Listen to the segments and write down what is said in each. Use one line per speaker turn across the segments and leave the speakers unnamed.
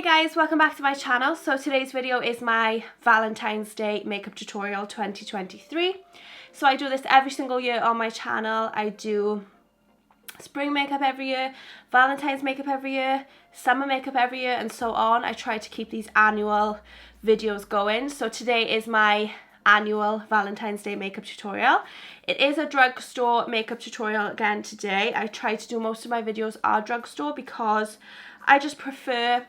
Hey guys, welcome back to my channel. So today's video is my Valentine's Day makeup tutorial 2023. So I do this every single year on my channel. I do spring makeup every year, Valentine's makeup every year, summer makeup every year, and so on. I try to keep these annual videos going. So today is my annual Valentine's Day makeup tutorial. It is a drugstore makeup tutorial again today. I try to do most of my videos are drugstore because I just prefer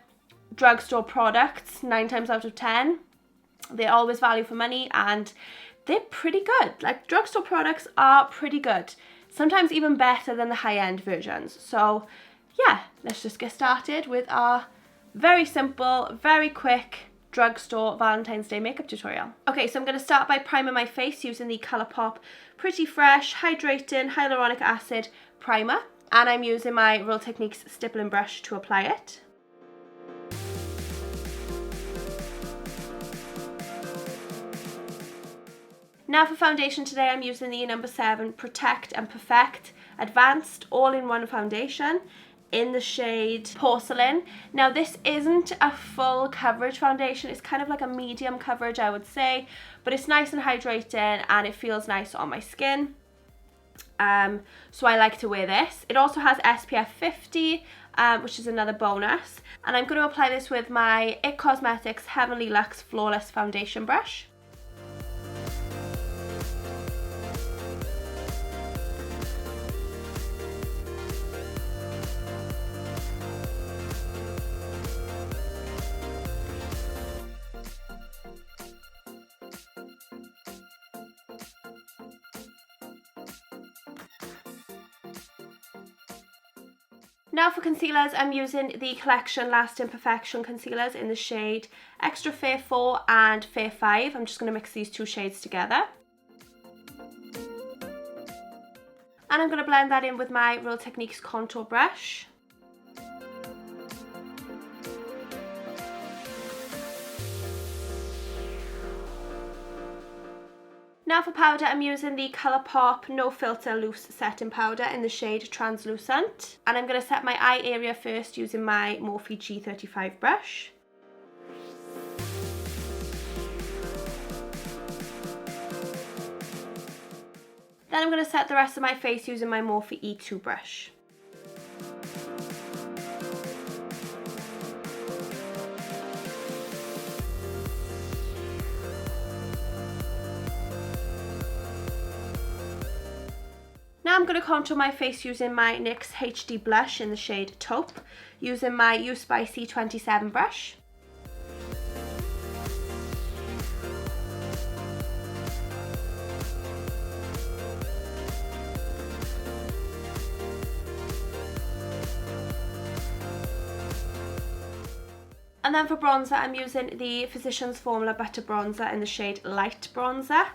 drugstore products 9 times out of 10. They're always value for money and they're pretty good. Like, drugstore products are pretty good, sometimes even better than the high-end versions. So yeah, let's just get started with our very simple, very quick drugstore Valentine's Day makeup tutorial. Okay, so I'm going to start by priming my face using the Colourpop Pretty Fresh Hydrating Hyaluronic Acid Primer, and I'm using my Real Techniques stippling brush to apply it. Now for foundation today, I'm using the number 7 Protect and Perfect Advanced All-in-One Foundation in the shade Porcelain. Now this isn't a full coverage foundation, it's kind of like a medium coverage, I would say, but it's nice and hydrating and it feels nice on my skin. So I like to wear this. It also has SPF 50, which is another bonus. And I'm going to apply this with my IT Cosmetics Heavenly Luxe Flawless Foundation Brush. Now for concealers, I'm using the Collection Lasting Perfection concealers in the shade Extra Fair 4 and Fair 5. I'm just going to mix these two shades together. And I'm going to blend that in with my Real Techniques contour brush. Now for powder, I'm using the Colourpop No Filter Loose Setting Powder in the shade Translucent. And I'm going to set my eye area first using my Morphe G35 brush. Then I'm going to set the rest of my face using my Morphe E2 brush. Now I'm going to contour my face using my NYX HD Blush in the shade Taupe, using my Use by C27 brush. And then for bronzer, I'm using the Physicians Formula Butter Bronzer in the shade Light Bronzer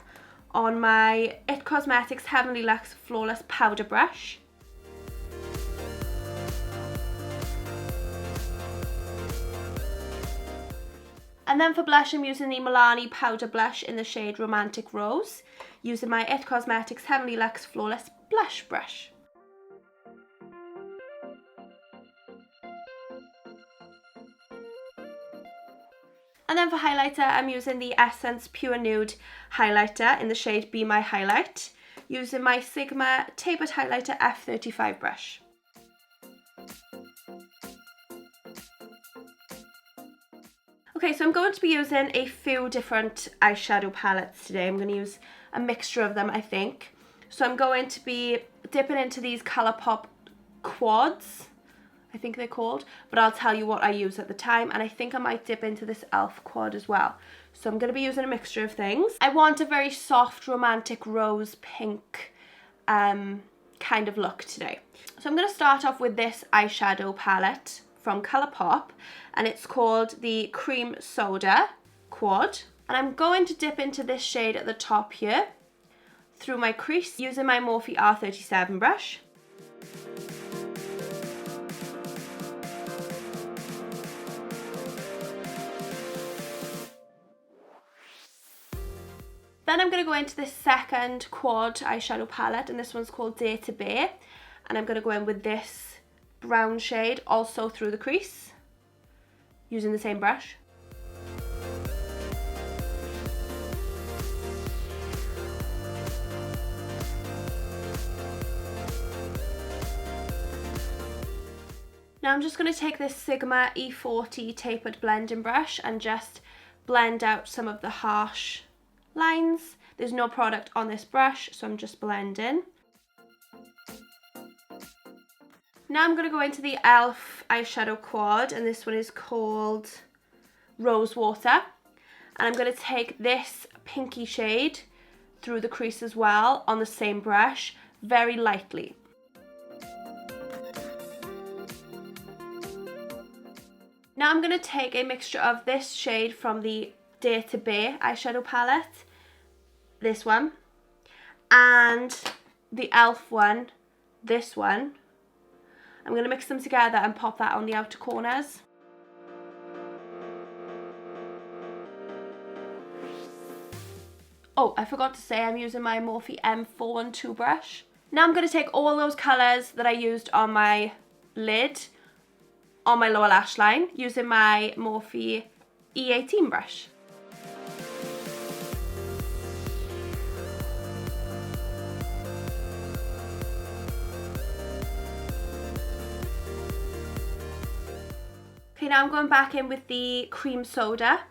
on my IT Cosmetics Heavenly Luxe Flawless Powder Brush. And then for blush, I'm using the Milani Powder Blush in the shade Romantic Rose, using my IT Cosmetics Heavenly Luxe Flawless Blush Brush. And then for highlighter, I'm using the Essence Pure Nude highlighter in the shade Be My Highlight, using my Sigma Tapered Highlighter F35 brush. Okay, so I'm going to be using a few different eyeshadow palettes today. I'm going to use a mixture of them, I think. So I'm going to be dipping into these Colourpop quads, I think they're called, but I'll tell you what I use at the time, and I think I might dip into this e.l.f. quad as well. So I'm going to be using a mixture of things. I want a very soft, romantic rose pink kind of look today. So I'm going to start off with this eyeshadow palette from Colourpop, and it's called the Cream Soda Quad. And I'm going to dip into this shade at the top here through my crease using my Morphe R37 brush. Then I'm going to go into this second quad eyeshadow palette, and this one's called Dare to Bear, and I'm going to go in with this brown shade also through the crease. using the same brush. Now I'm just going to take this Sigma E40 Tapered blending brush and just blend out some of the harsh lines. There's no product on this brush, so I'm just blending. Now I'm going to go into the e.l.f. eyeshadow quad, and this one is called Rose Water. And I'm going to take this pinky shade through the crease as well on the same brush, very lightly. Now I'm going to take a mixture of this shade from the Dare to Bare eyeshadow palette, this one, and the e.l.f. one, this one. I'm going to mix them together and pop that on the outer corners. Oh, I forgot to say I'm using my Morphe M412 brush. Now I'm going to take all those colours that I used on my lid on my lower lash line using my Morphe E18 brush. Okay, now I'm going back in with the Cream Soda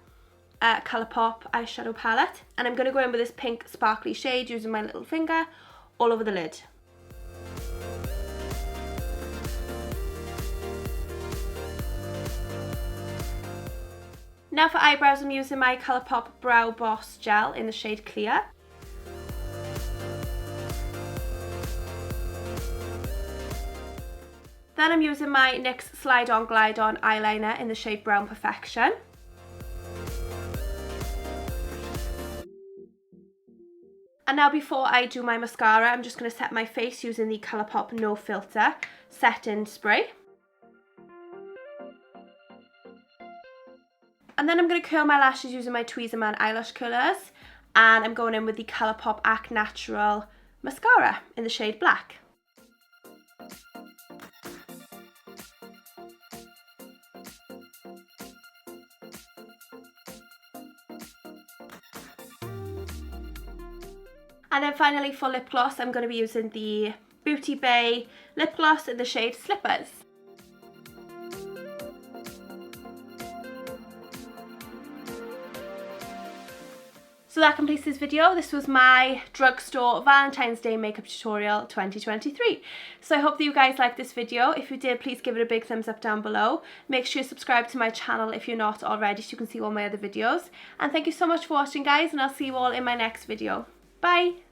Colourpop eyeshadow palette, and I'm going to go in with this pink sparkly shade using my little finger all over the lid. Now for eyebrows, I'm using my Colourpop Brow Boss Gel in the shade Clear. Then I'm using my NYX Slide On Glide On eyeliner in the shade Brown Perfection. And now before I do my mascara, I'm just going to set my face using the Colourpop No Filter Set-In Spray. And then I'm going to curl my lashes using my Tweezerman eyelash curlers, and I'm going in with the Colourpop Act Natural mascara in the shade Black. And then finally for lip gloss, I'm going to be using the Beauty Bay lip gloss in the shade Slippers. So that completes this video. This was my drugstore Valentine's Day makeup tutorial 2023. So I hope that you guys liked this video. If you did, please give it a big thumbs up down below. Make sure you subscribe to my channel if you're not already so you can see all my other videos. And thank you so much for watching, guys, and I'll see you all in my next video. Bye!